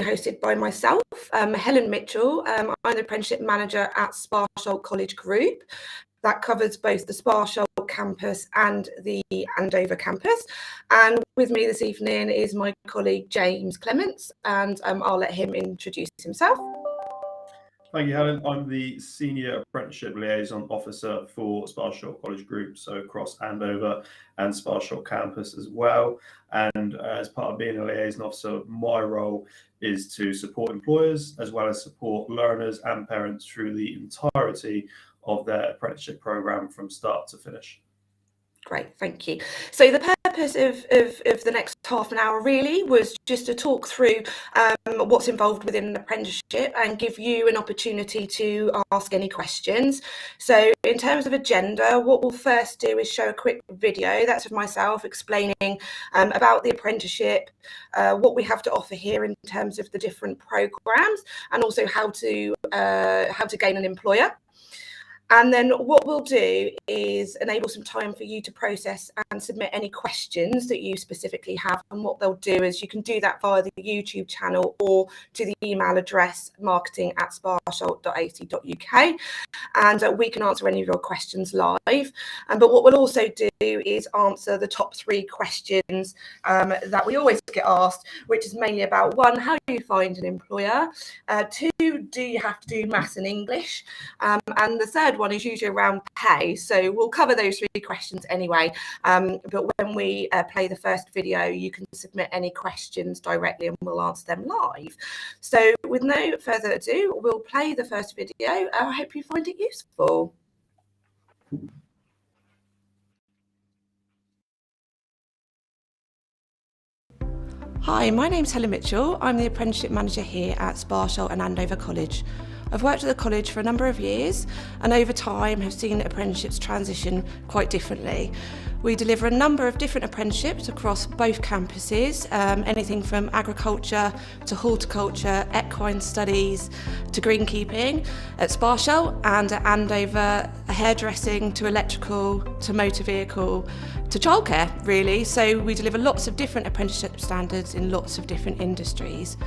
hosted by myself, Helen Mitchell. I'm the Apprenticeship Manager at Sparsholt College Group. That covers both the Sparsholt campus and the Andover campus. And with me this evening is my colleague James Clements, and I'll let him introduce himself. Thank you, Helen. I'm the Senior Apprenticeship Liaison Officer for Sparsholt College Group, so across Andover and Sparsholt campus as well. And as part of being a liaison officer, my role is to support employers as well as support learners and parents through the entirety of their apprenticeship programme from start to finish. Great, thank you. So the purpose of the next half an hour really was just to talk through what's involved within an apprenticeship and give you an opportunity to ask any questions. So in terms of agenda, what we'll first do is show a quick video, that's of myself explaining about the apprenticeship, what we have to offer here in terms of the different programmes, and also how to gain an employer. And then what we'll do is enable some time for you to process and submit any questions that you specifically have. And what they'll do is you can do that via the YouTube channel or to the email address marketing@sparsholt.ac.uk, and we can answer any of your questions live. But what we'll also do is answer the top 3 questions that we always get asked, which is mainly about 1, how do you find an employer? 2, do you have to do maths and English? And the third one is usually around pay. So we'll cover those 3 questions anyway. But when we play the first video, you can submit any questions directly and we'll answer them live. So with no further ado, we'll play the first video. I hope you find it useful. Hi, my name's Helen Mitchell. I'm the Apprenticeship Manager here at Sparsholt and Andover College. I've worked at the college for a number of years and over time have seen apprenticeships transition quite differently. We deliver a number of different apprenticeships across both campuses, anything from agriculture to horticulture, equine studies to greenkeeping at Sparsholt, and at Andover, hairdressing to electrical to motor vehicle to childcare really. So we deliver lots of different apprenticeship standards in lots of different industries.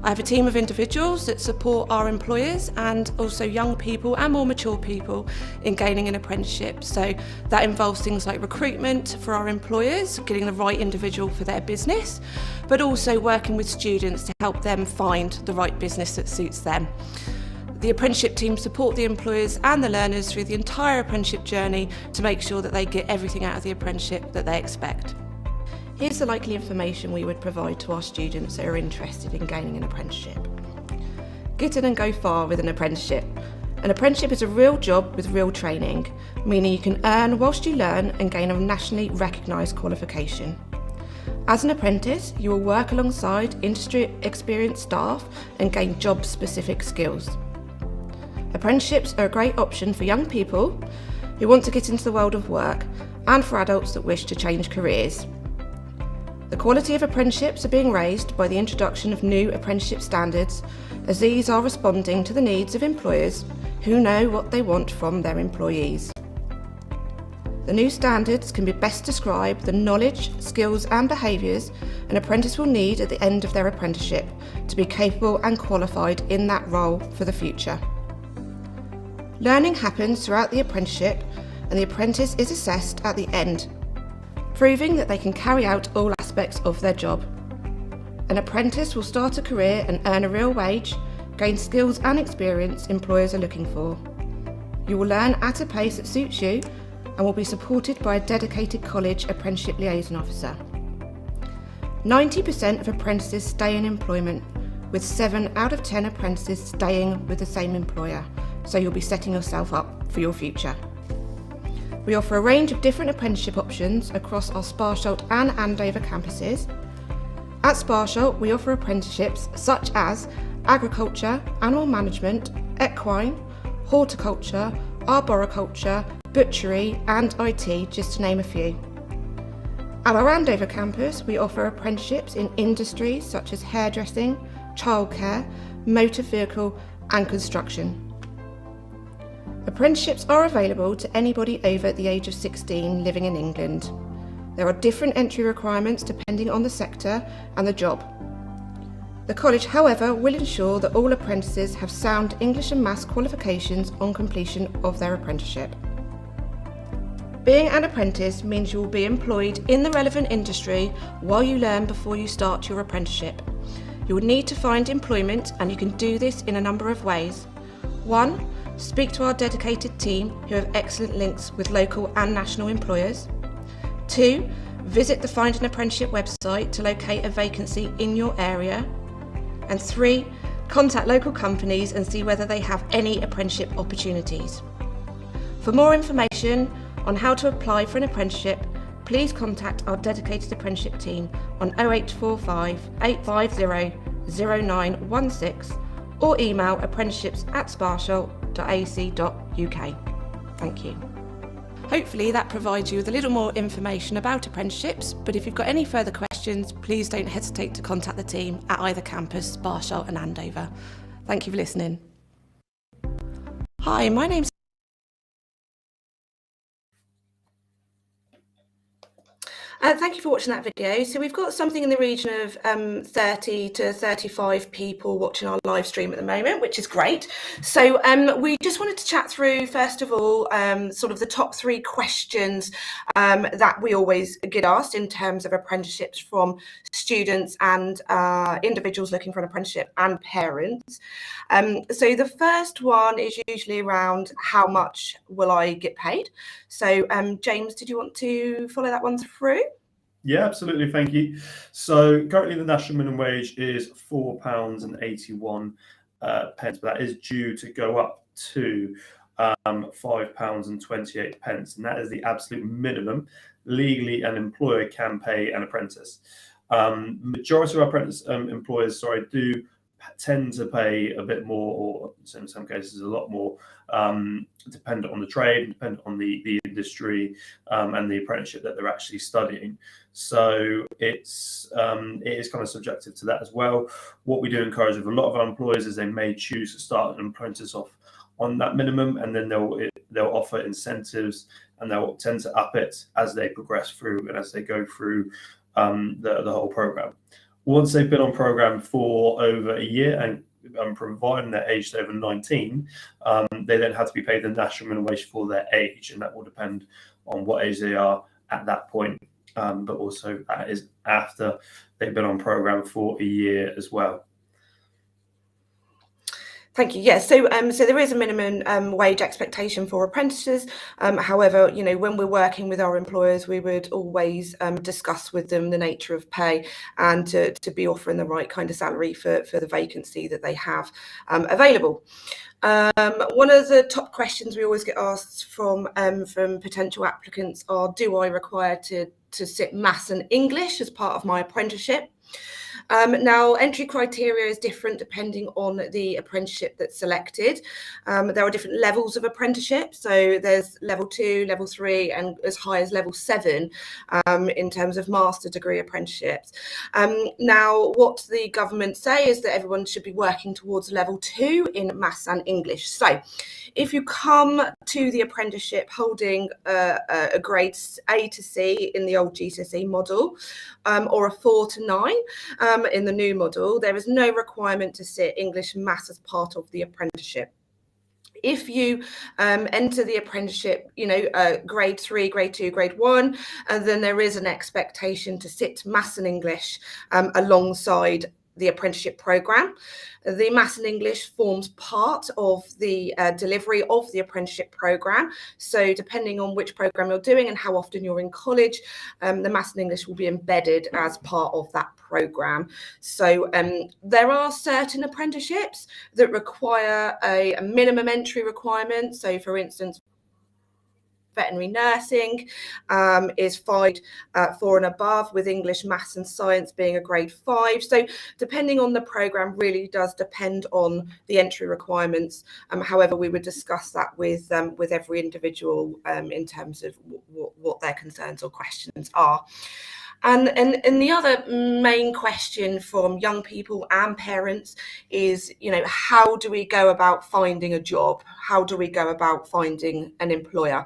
I have a team of individuals that support our employers and also young people and more mature people in gaining an apprenticeship. So that involves things like recruitment for our employers, getting the right individual for their business, but also working with students to help them find the right business that suits them. The apprenticeship team support the employers and the learners through the entire apprenticeship journey to make sure that they get everything out of the apprenticeship that they expect. Here's the likely information we would provide to our students that are interested in gaining an apprenticeship. Get in and go far with an apprenticeship. An apprenticeship is a real job with real training, meaning you can earn whilst you learn and gain a nationally recognised qualification. As an apprentice, you will work alongside industry experienced staff and gain job-specific skills. Apprenticeships are a great option for young people who want to get into the world of work and for adults that wish to change careers. The quality of apprenticeships are being raised by the introduction of new apprenticeship standards, as these are responding to the needs of employers who know what they want from their employees. The new standards can be best describe the knowledge, skills and behaviours an apprentice will need at the end of their apprenticeship to be capable and qualified in that role for the future. Learning happens throughout the apprenticeship and the apprentice is assessed at the end, proving that they can carry out all aspects of their job. An apprentice will start a career and earn a real wage, gain skills and experience employers are looking for. You will learn at a pace that suits you and will be supported by a dedicated college apprenticeship liaison officer. 90% of apprentices stay in employment, with 7 out of 10 apprentices staying with the same employer, so you'll be setting yourself up for your future. We offer a range of different apprenticeship options across our Sparsholt and Andover campuses. At Sparsholt, we offer apprenticeships such as agriculture, animal management, equine, horticulture, arboriculture, butchery and IT, just to name a few. At our Andover campus, we offer apprenticeships in industries such as hairdressing, childcare, motor vehicle and construction. Apprenticeships are available to anybody over the age of 16 living in England. There are different entry requirements depending on the sector and the job. The college, however, will ensure that all apprentices have sound English and Maths qualifications on completion of their apprenticeship. Being an apprentice means you will be employed in the relevant industry while you learn before you start your apprenticeship. You will need to find employment, and you can do this in a number of ways. 1. Speak to our dedicated team who have excellent links with local and national employers. 2. Visit the Find an Apprenticeship website to locate a vacancy in your area. And 3. Contact local companies and see whether they have any apprenticeship opportunities. For more information on how to apply for an apprenticeship, please contact our dedicated apprenticeship team on 0845 850 0916 or email apprenticeships@sparsholt.ac.uk. Thank you. Hopefully that provides you with a little more information about apprenticeships, but if you've got any further questions, please don't hesitate to contact the team at either campus, Sparsholt and Andover. Thank you for listening. Hi, my name's thank you for watching that video. So we've got something in the region of 30 to 35 people watching our live stream at the moment, which is great. So we just wanted to chat through, first of all, sort of the top 3 questions that we always get asked in terms of apprenticeships from students and individuals looking for an apprenticeship and parents. So the first one is usually around how much will I get paid? So James, did you want to follow that one through? Yeah, absolutely. Thank you. So currently the national minimum wage is £4.81, but that is due to go up to £5.28, and that is the absolute minimum legally an employer can pay an apprentice. Majority of our apprentice employers, do tend to pay a bit more, or in some cases a lot more, dependent on the trade, dependent on the industry, and the apprenticeship that they're actually studying. So it is kind of subjective to that as well. What we do encourage with a lot of our employers is they may choose to start an apprentice off on that minimum, and then they'll offer incentives, and they'll tend to up it as they progress through and as they go through the whole program. Once they've been on program for over a year and providing they're aged over 19, they then have to be paid the national minimum wage for their age, and that will depend on what age they are at that point, but also that is after they've been on program for a year as well. Thank you. Yes, so there is a minimum wage expectation for apprentices. However, when we're working with our employers, we would always discuss with them the nature of pay and to be offering the right kind of salary for the vacancy that they have available. One of the top questions we always get asked from potential applicants are, do I require to sit Maths and English as part of my apprenticeship? Now, entry criteria is different depending on the apprenticeship that's selected. There are different levels of apprenticeship. So there's level 2, level 3, and as high as level 7 in terms of master degree apprenticeships. Now, what the government say is that everyone should be working towards level 2 in Maths and English. So if you come to the apprenticeship holding a grades A to C in the old GCSE model, or a 4 to 9 in the new model, there is no requirement to sit English and Maths as part of the apprenticeship. If you enter the apprenticeship, grade 3, grade 2, grade 1, and then there is an expectation to sit Maths and English alongside the apprenticeship programme. The Maths and English forms part of the delivery of the apprenticeship programme. So depending on which programme you're doing and how often you're in college, the Maths and English will be embedded as part of that programme. So there are certain apprenticeships that require a minimum entry requirement. So for instance, veterinary nursing is 5 4 and above, with English, Maths and Science being a grade 5. So depending on the programme really does depend on the entry requirements. However, we would discuss that with every individual in terms of what their concerns or questions are. And the other main question from young people and parents is, how do we go about finding a job? How do we go about finding an employer?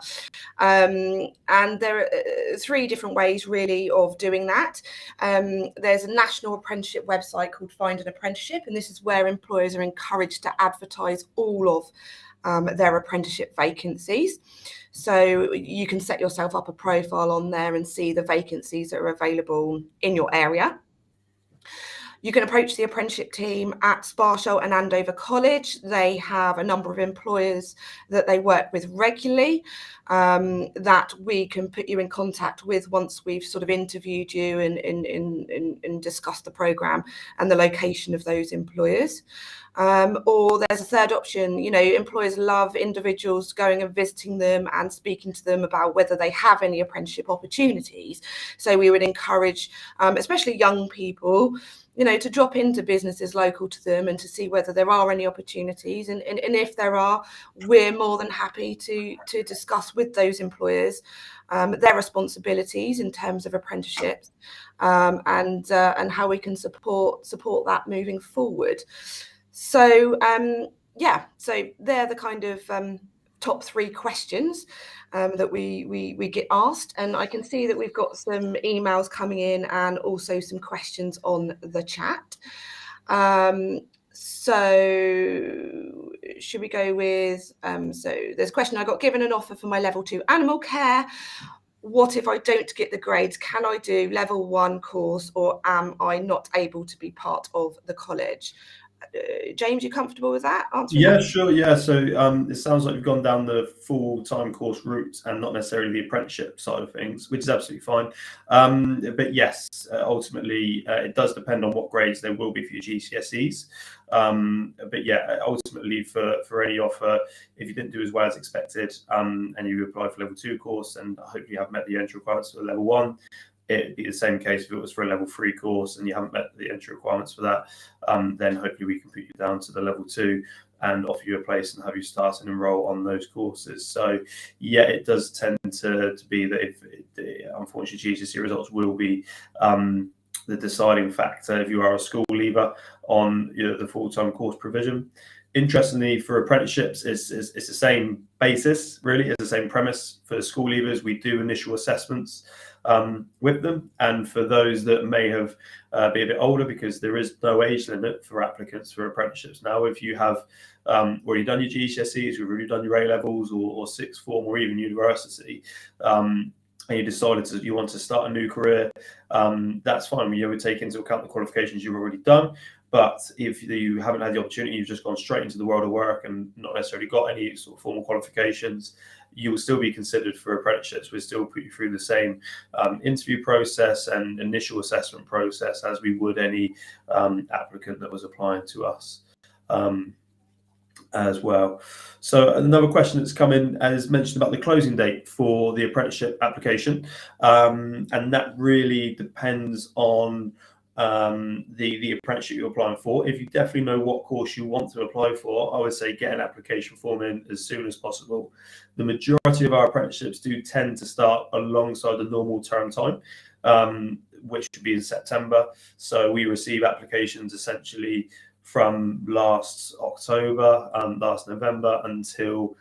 And there are 3 different ways really of doing that. There's a National Apprenticeship website called Find an Apprenticeship, and this is where employers are encouraged to advertise all of their apprenticeship vacancies. So you can set yourself up a profile on there and see the vacancies that are available in your area. You can approach the apprenticeship team at Sparsholt and Andover College. They have a number of employers that they work with regularly that we can put you in contact with once we've sort of interviewed you and discussed the programme and the location of those employers. Or there's a third option, employers love individuals going and visiting them and speaking to them about whether they have any apprenticeship opportunities. So we would encourage, especially young people, to drop into businesses local to them and to see whether there are any opportunities. And if there are, we're more than happy to discuss with those employers their responsibilities in terms of apprenticeships and how we can support that moving forward. So so they're the kind of top 3 questions that we get asked, and I can see that we've got some emails coming in and also some questions on the chat. So should we go with so there's a question: I got given an offer for my level 2 animal care. What if I don't get the grades? Can I do level 1 course, or am I not able to be part of the college? James, you comfortable with that? Yeah, sure. Yeah. So it sounds like you've gone down the full-time course route and not necessarily the apprenticeship side of things, which is absolutely fine. But yes, ultimately, it does depend on what grades there will be for your GCSEs. But yeah, ultimately, for any offer, if you didn't do as well as expected and you apply for level 2 course and hopefully you have met the entry requirements for level 1, it'd be the same case if it was for a level 3 course and you haven't met the entry requirements for that. Then hopefully we can put you down to the level 2 and offer you a place and have you start and enroll on those courses. So yeah, it does tend to be that if unfortunately GCSE results will be the deciding factor if you are a school leaver on the full-time course provision. Interestingly, for apprenticeships, it's the same basis, really. It's the same premise. For school leavers, we do initial assessments with them, and for those that may have be a bit older, because there is no age limit for applicants for apprenticeships now. If you have already done your GCSEs, you've already done your A levels or sixth form or even university, and you decided you want to start a new career, that's fine. You would take into account the qualifications you've already done. But if you haven't had the opportunity, you've just gone straight into the world of work and not necessarily got any sort of formal qualifications, you will still be considered for apprenticeships. We'll still put you through the same interview process and initial assessment process as we would any applicant that was applying to us as well. So another question that's come in, as mentioned, about the closing date for the apprenticeship application, and that really depends on the apprenticeship you're applying for. If you definitely know what course you want to apply for, I would say get an application form in as soon as possible. The majority of our apprenticeships do tend to start alongside the normal term time, which should be in September. So we receive applications essentially from last October, last November until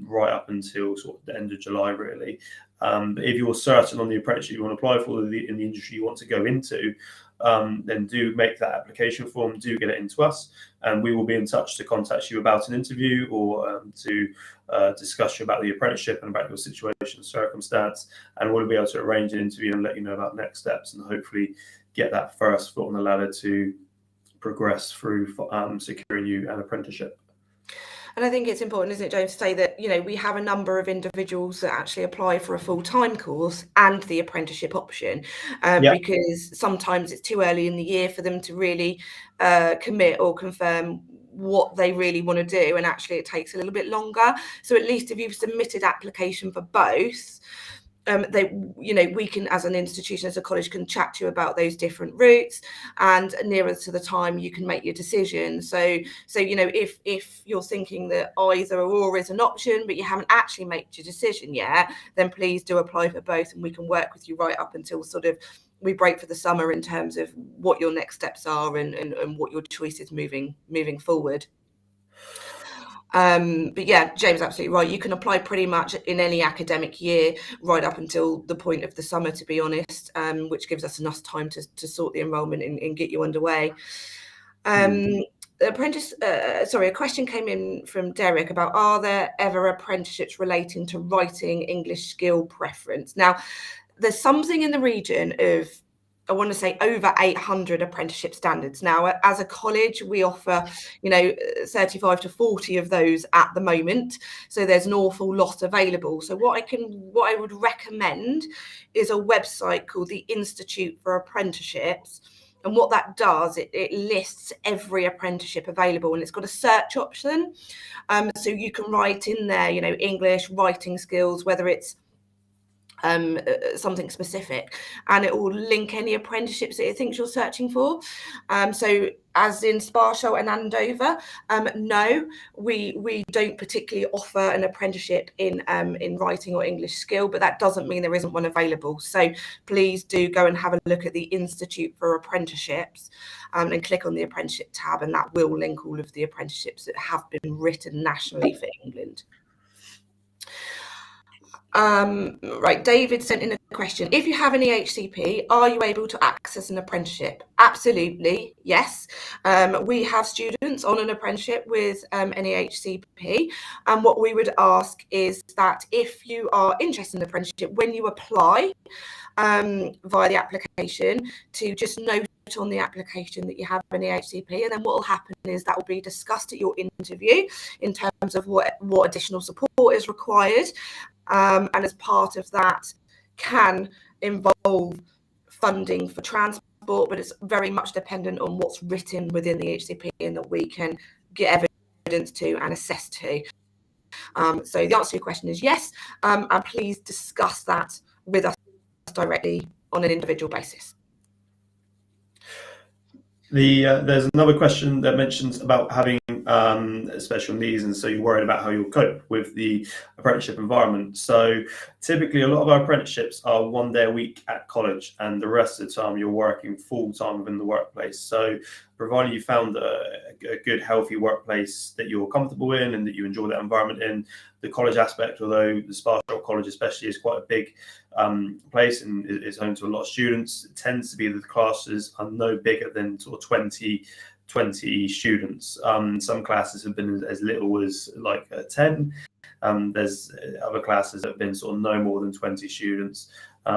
right up until sort of the end of July, really. But if you're certain on the apprenticeship you want to apply for in the industry you want to go into, then do make that application form, do get it into us, and we will be in touch to contact you about an interview or to discuss you about the apprenticeship and about your situation and circumstance, and we'll be able to arrange an interview and let you know about next steps and hopefully get that first foot on the ladder to progress through securing you an apprenticeship. And I think it's important, isn't it, James, to say that, we have a number of individuals that actually apply for a full-time course and the apprenticeship option, because sometimes it's too early in the year for them to really commit or confirm what they really want to do, and actually it takes a little bit longer. So at least if you've submitted application for both, we can, as an institution, as a college, can chat to you about those different routes, and nearer to the time you can make your decision. So if you're thinking that either or is an option but you haven't actually made your decision yet, then please do apply for both, and we can work with you right up until sort of we break for the summer in terms of what your next steps are and what your choice is moving forward. But yeah, James, absolutely right. You can apply pretty much in any academic year right up until the point of the summer, to be honest, which gives us enough time to sort the enrolment and get you underway. A question came in from Derek about, are there ever apprenticeships relating to writing English skill preference? Now, there's something in the region of, I want to say, over 800 apprenticeship standards. Now, as a college, we offer, 35 to 40 of those at the moment. So there's an awful lot available. So what I would recommend is a website called the Institute for Apprenticeships. And what that does, it lists every apprenticeship available, and it's got a search option. So you can write in there, English, writing skills, whether it's something specific, and it will link any apprenticeships that it thinks you're searching for. So as in Sparsholt and Andover, no, we don't particularly offer an apprenticeship in writing or English skill, but that doesn't mean there isn't one available. So please do go and have a look at the Institute for Apprenticeships and click on the apprenticeship tab, and that will link all of the apprenticeships that have been written nationally for England. Right, David sent in a question. If you have an EHCP, are you able to access an apprenticeship? Absolutely, yes. We have students on an apprenticeship with an EHCP, and what we would ask is that if you are interested in an apprenticeship, when you apply via the application, to just note on the application that you have an EHCP, and then what will happen is that will be discussed at your interview in terms of what additional support is required. And as part of that can involve funding for transport, but it's very much dependent on what's written within the HCP and that we can get evidence to and assess to. So the answer to your question is yes, and please discuss that with us directly on an individual basis. There's another question that mentions about having special needs, and so you're worried about how you'll cope with the apprenticeship environment. So typically a lot of our apprenticeships are 1 day a week at college, and the rest of the time you're working full time within the workplace. So providing you found a good, healthy workplace that you're comfortable in and that you enjoy that environment in, the college aspect, although the Sparsholt College especially is quite a big place and is home to a lot of students, it tends to be that the classes are no bigger than sort of 20 students. Some classes have been as little as like 10. There's other classes that have been sort of no more than 20 students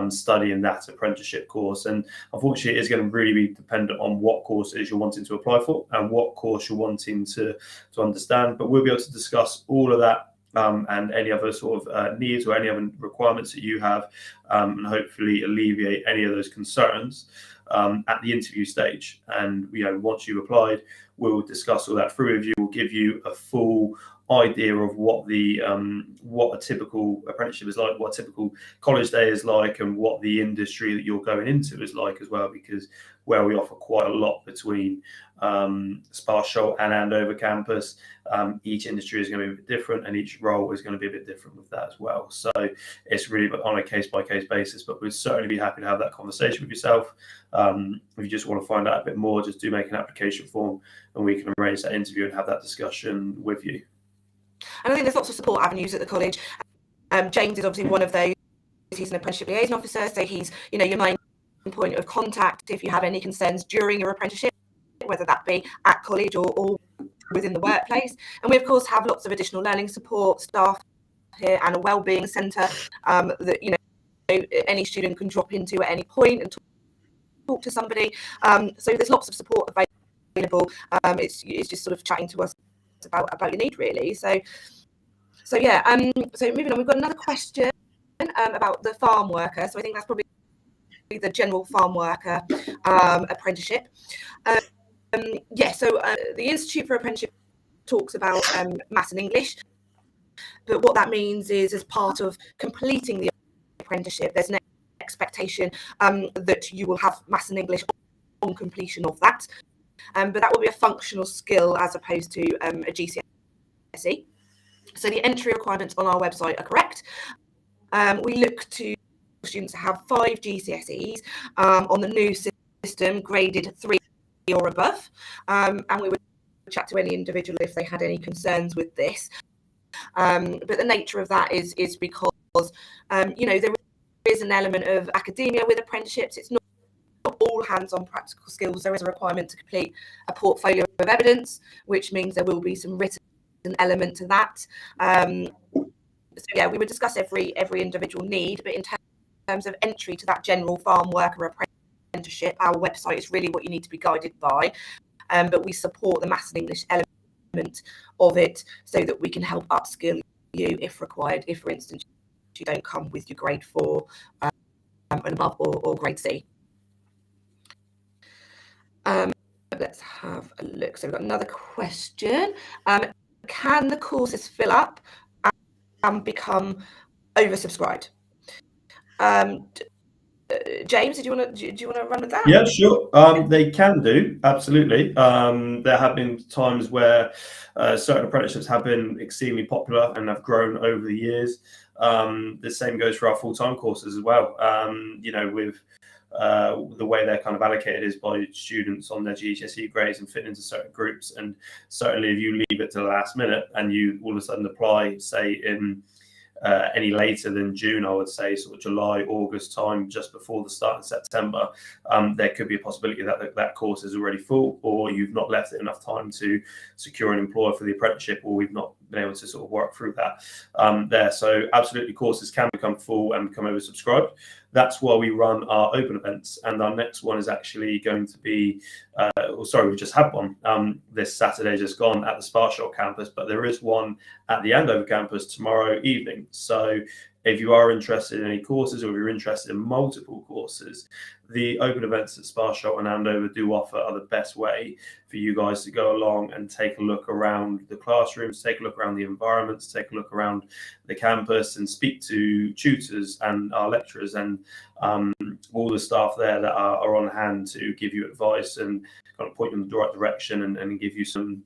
studying that apprenticeship course. And unfortunately, it is going to really be dependent on what course it is you're wanting to apply for and what course you're wanting to understand. But we'll be able to discuss all of that and any other sort of needs or any other requirements that you have, and hopefully alleviate any of those concerns at the interview stage. And once you've applied, we'll discuss all that through with you. We'll give you a full idea of what a typical apprenticeship is like, what a typical college day is like, and what the industry that you're going into is like as well, because where we offer quite a lot between Sparsholt and Andover campus, each industry is going to be a bit different, and each role is going to be a bit different with that as well. So it's really on a case-by-case basis, but we'd certainly be happy to have that conversation with yourself. If you just want to find out a bit more, just do make an application form and we can arrange that interview and have that discussion with you. And I think there's lots of support avenues at the college. James is obviously one of those. He's an apprenticeship liaison officer, so he's your main point of contact if you have any concerns during your apprenticeship, whether that be at college or within the workplace. And we of course have lots of additional learning support staff here and a wellbeing centre that any student can drop into at any point and talk to somebody. So there's lots of support available. It's just sort of chatting to us about your need, really. So yeah. So moving on, we've got another question about the farm worker. So I think that's probably the general farm worker apprenticeship. So the Institute for Apprenticeship talks about maths and English, but what that means is, as part of completing the apprenticeship, there's an expectation that you will have maths and English on completion of that. But that will be a functional skill as opposed to a GCSE. So the entry requirements on our website are correct. We look to students to have 5 GCSEs on the new system, graded 3 or above, and we would chat to any individual if they had any concerns with this. But the nature of that is because there is an element of academia with apprenticeships. It's not all hands-on practical skills. There is a requirement to complete a portfolio of evidence, which means there will be some written element to that. So yeah, we would discuss every individual need, but in terms of entry to that general farm worker apprenticeship, our website is really what you need to be guided by. But we support the maths and English element of it so that we can help upskill you if required. If, for instance, you don't come with your grade 4 and above or grade C. Let's have a look. So we've got another question. Can the courses fill up and become oversubscribed? James, do you want to run with that? Yeah, sure. They can do, absolutely. There have been times where certain apprenticeships have been extremely popular and have grown over the years. The same goes for our full-time courses as well. With the way they're kind of allocated is by students on their GCSE grades and fit into certain groups. And certainly if you leave it to the last minute and you all of a sudden apply, say in any later than June, I would say sort of July, August time, just before the start of September, there could be a possibility that that course is already full, or you've not left it enough time to secure an employer for the apprenticeship, or we've not been able to sort of work through that there. So absolutely, courses can become full and become oversubscribed. That's why we run our open events, and our next one is actually going to be, we just had one this Saturday just gone at the Sparsholt campus, but there is one at the Andover campus tomorrow evening. So if you are interested in any courses, or if you're interested in multiple courses, the open events at Sparsholt and Andover do offer are the best way for you guys to go along and take a look around the classrooms, take a look around the environments, take a look around the campus, and speak to tutors and our lecturers and all the staff there that are on hand to give you advice and kind of point you in the right direction and give you some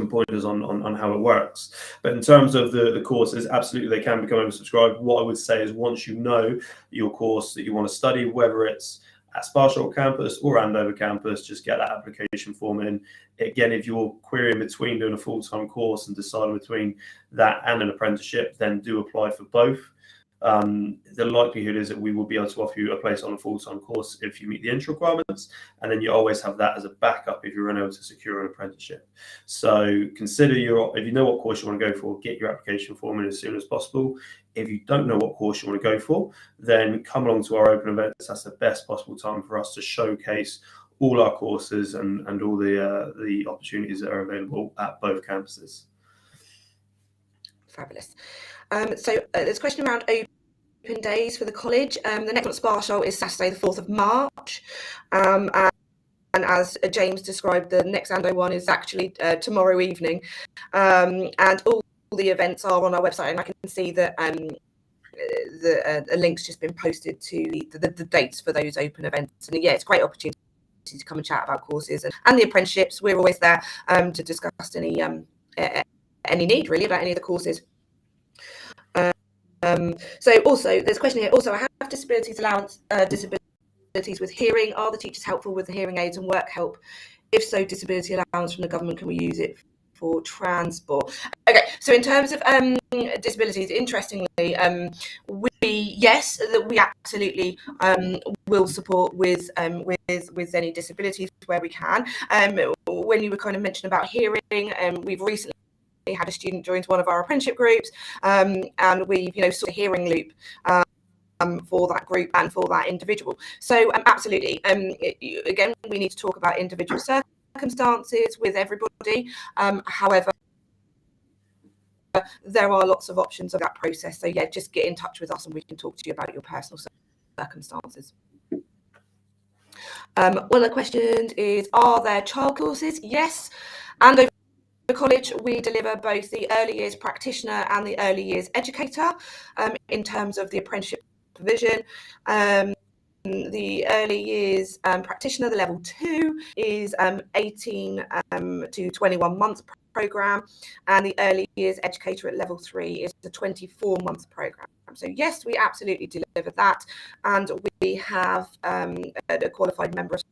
pointers on how it works. But in terms of the courses, absolutely they can become oversubscribed. What I would say is, once you know your course that you want to study, whether it's at Sparsholt campus or Andover campus, just get that application form in. Again, if you're querying between doing a full-time course and deciding between that and an apprenticeship, then do apply for both. The likelihood is that we will be able to offer you a place on a full-time course if you meet the entry requirements, and then you always have that as a backup if you're unable to secure an apprenticeship. So consider if you know what course you want to go for, get your application form in as soon as possible. If you don't know what course you want to go for, then come along to our open events. That's the best possible time for us to showcase all our courses and all the opportunities that are available at both campuses. Fabulous. So there's a question around open days for the college. The next one at Sparsholt is Saturday the 4th of March. And as James described, the next Ando one is actually tomorrow evening. And all the events are on our website, and I can see that the link's just been posted to the dates for those open events. And yeah, it's a great opportunity to come and chat about courses and the apprenticeships. We're always there to discuss any need really about any of the courses. So also there's a question here. Also, I have disabilities allowance, disabilities with hearing. Are the teachers helpful with the hearing aids and work help? If so, disability allowance from the government, can we use it for transport? Okay, so in terms of disabilities, interestingly, we absolutely will support with any disabilities where we can. When you were kind of mentioning about hearing, we've recently had a student join one of our apprenticeship groups, and we've sort of hearing loop for that group and for that individual. So absolutely, again, we need to talk about individual circumstances with everybody. However, there are lots of options of that process. So yeah, just get in touch with us and we can talk to you about your personal circumstances. One of the questions is, are there child courses? Yes, and over college we deliver both the early years practitioner and the early years educator in terms of the apprenticeship provision. the early years practitioner, the level 2, is 18 to 21 months program, and the early years educator at level 3 is the 24-month program. So yes, we absolutely deliver that, and we have a qualified member of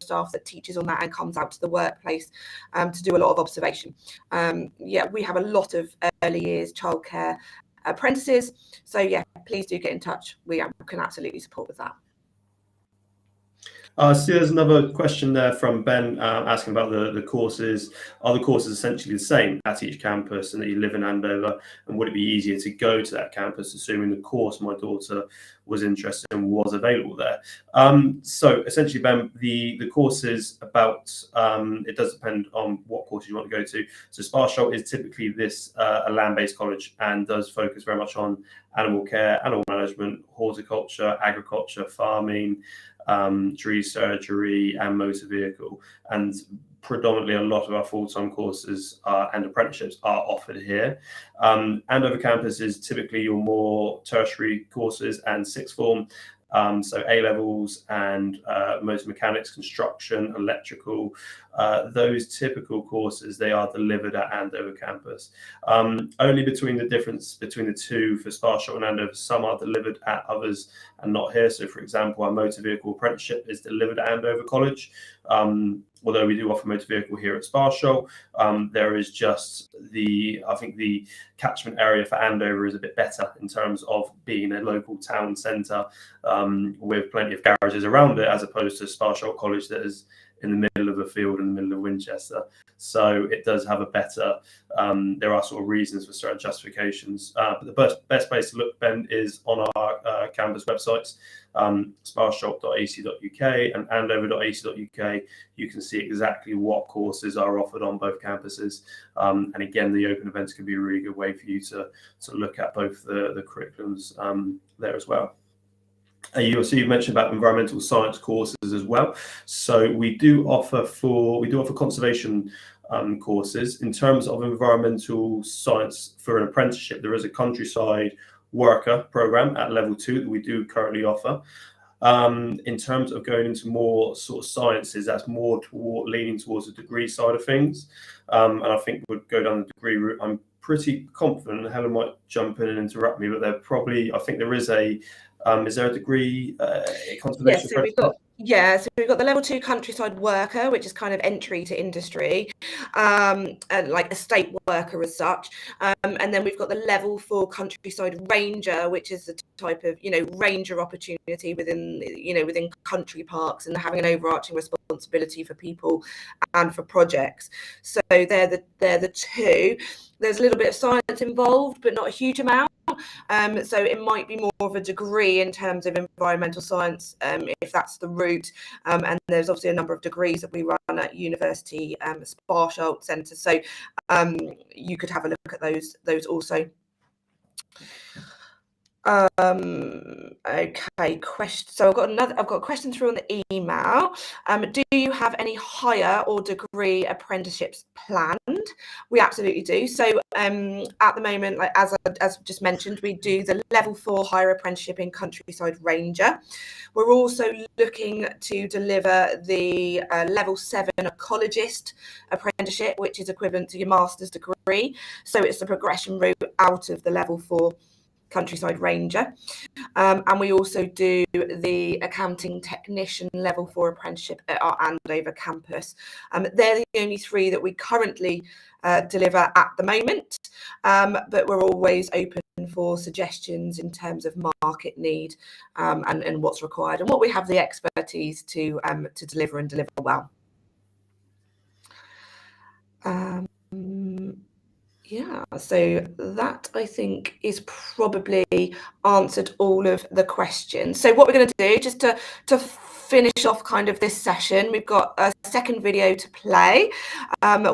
staff that teaches on that and comes out to the workplace to do a lot of observation. Yeah, we have a lot of early years childcare apprentices, so yeah, please do get in touch. We can absolutely support with that. See, there's another question there from Ben asking about the courses. Are the courses essentially the same at each campus, and that you live in Andover? And would it be easier to go to that campus, assuming the course my daughter was interested in was available there? So essentially, Ben, the courses about it does depend on what course you want to go to. So Sparsholt is typically a land-based college and does focus very much on animal care, animal management, horticulture, agriculture, farming, tree surgery, and motor vehicle. And predominantly a lot of our full-time courses and apprenticeships are offered here. Andover campus is typically your more tertiary courses and sixth form. So A-levels and motor mechanics, construction, electrical, those typical courses, they are delivered at Andover campus. Only between the difference between the two for Sparsholt and Andover, some are delivered at others and not here. So for example, our motor vehicle apprenticeship is delivered at Andover College. Although we do offer motor vehicle here at Sparsholt, there is just I think the catchment area for Andover is a bit better in terms of being a local town centre with plenty of garages around it, as opposed to Sparsholt College that is in the middle of a field in the middle of Winchester. So it does have a better, there are sort of reasons for certain justifications. But the best place to look, Ben, is on our campus websites, sparsholt.ac.uk and andover.ac.uk. You can see exactly what courses are offered on both campuses. And again, the open events can be a really good way for you to look at both the curriculums there as well. You've mentioned about environmental science courses as well. So we do offer conservation courses. In terms of environmental science for an apprenticeship, there is a countryside worker program at level 2 that we do currently offer. In terms of going into more sort of sciences, that's more leaning towards the degree side of things. And I think we'd go down the degree route. I'm pretty confident, Helen might jump in and interrupt me, but I think there is is there a degree conservation? Yes, so we've got the level 2 countryside worker, which is kind of entry to industry, and like estate worker as such. And then we've got the level 4 countryside ranger, which is the type of, ranger opportunity within country parks and having an overarching responsibility for people and for projects. So they're the two. There's a little bit of science involved, but not a huge amount. So it might be more of a degree in terms of environmental science, if that's the route. And there's obviously a number of degrees that we run at University Sparsholt Centre. So you could have a look at those also. Okay, so I've got a question through on the email. Do you have any higher or degree apprenticeships planned? We absolutely do. So at the moment, like as just mentioned, we do the level 4 higher apprenticeship in countryside ranger. We're also looking to deliver the level 7 ecologist apprenticeship, which is equivalent to your master's degree. So it's the progression route out of the level 4 countryside ranger, and we also do the accounting technician level 4 apprenticeship at our Andover campus. They're the only 3 that we currently deliver at the moment, but we're always open for suggestions in terms of market need and what's required and what we have the expertise to deliver and deliver well. Yeah, so that I think is probably answered all of the questions. So what we're going to do, just to finish off kind of this session, we've got a second video to play,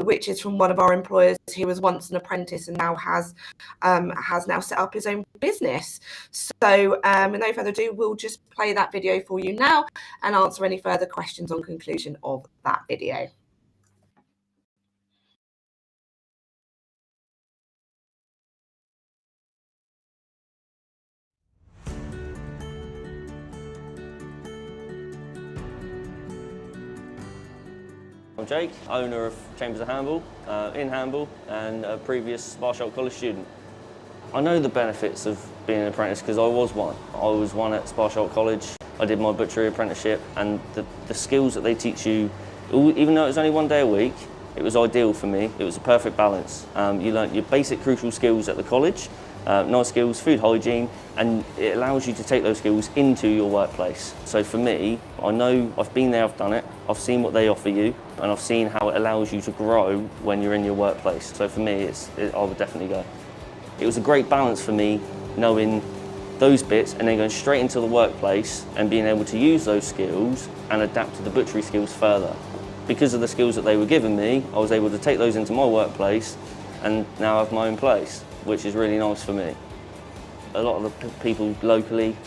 which is from one of our employers who was once an apprentice and now has now set up his own business. So with no further ado, we'll just play that video for you now and answer any further questions on conclusion of that video. I'm Jake, owner of Chambers of Hamble, in Hamble, and a previous Sparsholt College student. I know the benefits of being an apprentice because I was one. I was one at Sparsholt College. I did my butchery apprenticeship, and the skills that they teach you, even though it was only 1 day a week, it was ideal for me. It was a perfect balance. You learnt your basic crucial skills at the college, nice skills, food hygiene, and it allows you to take those skills into your workplace. So for me, I know I've been there, I've done it, I've seen what they offer you, and I've seen how it allows you to grow when you're in your workplace. So for me, I would definitely go. It was a great balance for me knowing those bits and then going straight into the workplace and being able to use those skills and adapt to the butchery skills further. Because of the skills that they were giving me, I was able to take those into my workplace and now have my own place, which is really nice for me. A lot of the people locally,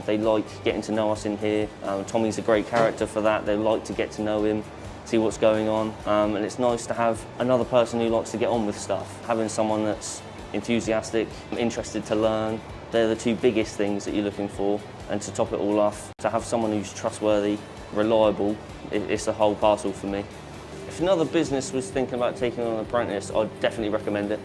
they like getting to know us in here. Tommy's a great character for that. They like to get to know him, see what's going on, and it's nice to have another person who likes to get on with stuff. Having someone that's enthusiastic, interested to learn, they're the two biggest things that you're looking for. And to top it all off, to have someone who's trustworthy, reliable, it's a whole parcel for me. If another business was thinking about taking on an apprentice, I'd definitely recommend it.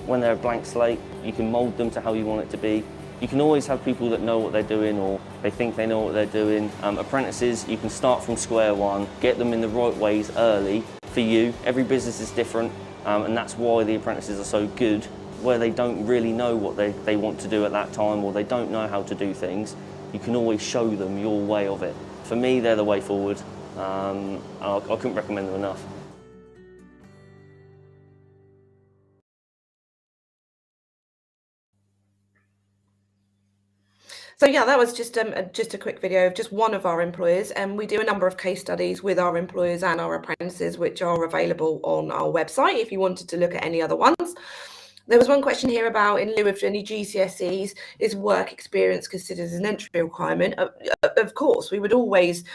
When they're a blank slate, you can mould them to how you want it to be. You can always have people that know what they're doing or they think they know what they're doing. Apprentices, you can start from square one, get them in the right ways early for you. Every business is different, and that's why the apprentices are so good. Where they don't really know what they want to do at that time or they don't know how to do things, you can always show them your way of it. For me, they're the way forward. I couldn't recommend them enough. So yeah, that was just a quick video of just one of our employers, and we do a number of case studies with our employers and our apprentices, which are available on our website if you wanted to look at any other ones. There was one question here about, in lieu of any GCSEs, is work experience considered as an entry requirement? Of course, we would always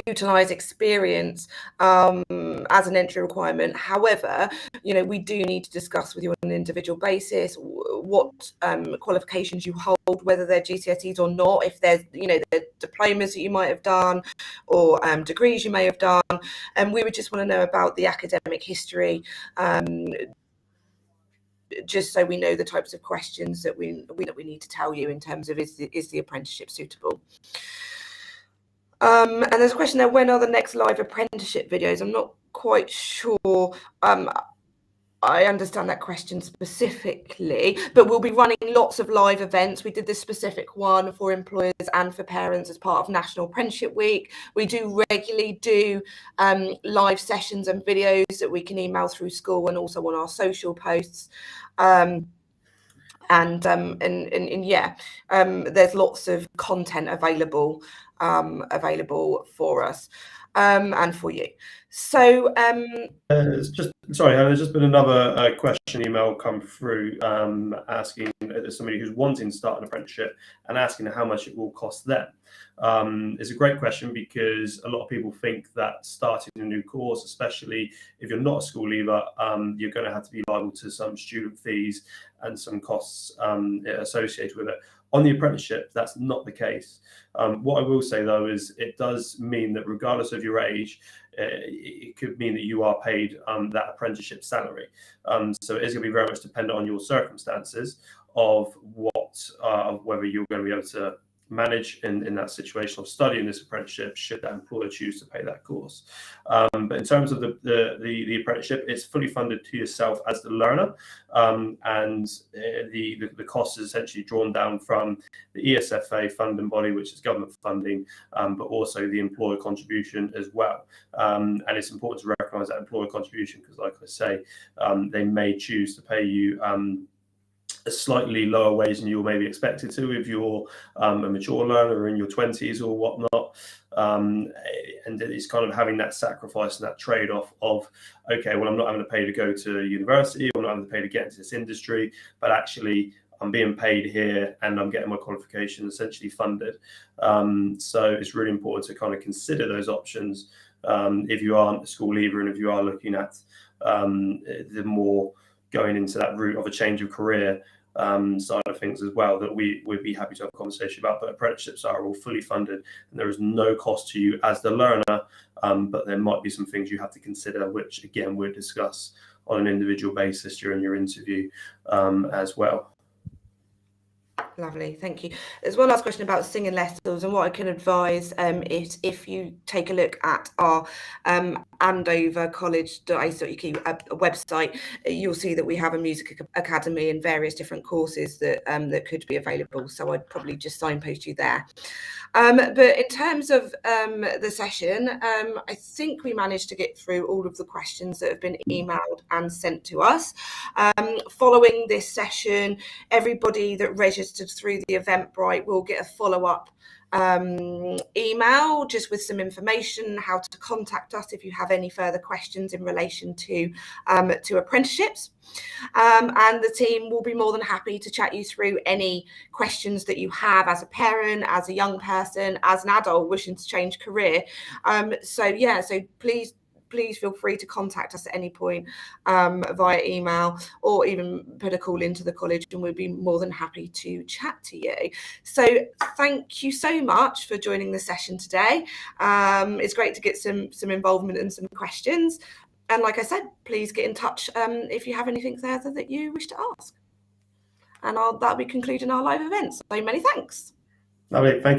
utilise experience as an entry requirement. However, we do need to discuss with you on an individual basis what qualifications you hold, whether they're GCSEs or not, if there's the diplomas that you might have done or degrees you may have done, and we would just want to know about the academic history, just so we know the types of questions that we need to tell you in terms of is the apprenticeship suitable. And there's a question there, when are the next live apprenticeship videos? I'm not quite sure. I understand that question specifically, but we'll be running lots of live events. We did this specific one for employers and for parents as part of National Apprenticeship Week. We do regularly do live sessions and videos that we can email through school and also on our social posts. There's lots of content available for us and for you. So It's just sorry, Helen, there's just been another question email come through asking somebody who's wanting to start an apprenticeship and asking how much it will cost them. It's a great question because a lot of people think that starting a new course, especially if you're not a school leaver, you're going to have to be liable to some student fees and some costs associated with it. On the apprenticeship, that's not the case. What I will say, though, is it does mean that regardless of your age, it could mean that you are paid that apprenticeship salary. So it is going to be very much dependent on your circumstances of whether you're going to be able to manage in that situation of studying this apprenticeship should that employer choose to pay that course. But in terms of the apprenticeship, it's fully funded to yourself as the learner, and the cost is essentially drawn down from the ESFA funding body, which is government funding, but also the employer contribution as well. And it's important to recognise that employer contribution because, like I say, they may choose to pay you a slightly lower wage than you maybe expected to if you're a mature learner or in your 20s or whatnot. And it's kind of having that sacrifice and that trade-off of, okay, well, I'm not having to pay to go to university, I'm not having to pay to get into this industry, but actually I'm being paid here and I'm getting my qualification essentially funded. So it's really important to kind of consider those options if you aren't a school leaver and if you are looking at the more going into that route of a change of career. side of things as well that we would be happy to have a conversation about. But apprenticeships are all fully funded, and there is no cost to you as the learner, but there might be some things you have to consider, which again we'll discuss on an individual basis during your interview as well. Lovely, thank you. There's one last question about singing lessons, and what I can advise is if you take a look at our andovercollege.ac.uk website, you'll see that we have a music academy and various different courses that that could be available. So I'd probably just signpost you there. But in terms of the session, I think we managed to get through all of the questions that have been emailed and sent to us. Following this session, everybody that registered through the Eventbrite will get a follow-up email just with some information how to contact us if you have any further questions in relation to apprenticeships, and the team will be more than happy to chat you through any questions that you have as a parent, as a young person, as an adult wishing to change career. So please feel free to contact us at any point via email, or even put a call into the college, and we'll be more than happy to chat to you. So thank you so much for joining the session today. It's great to get some involvement and some questions. And like I said, please get in touch if you have anything further that you wish to ask. And that'll be concluding our live event. So many thanks. Lovely, thank you.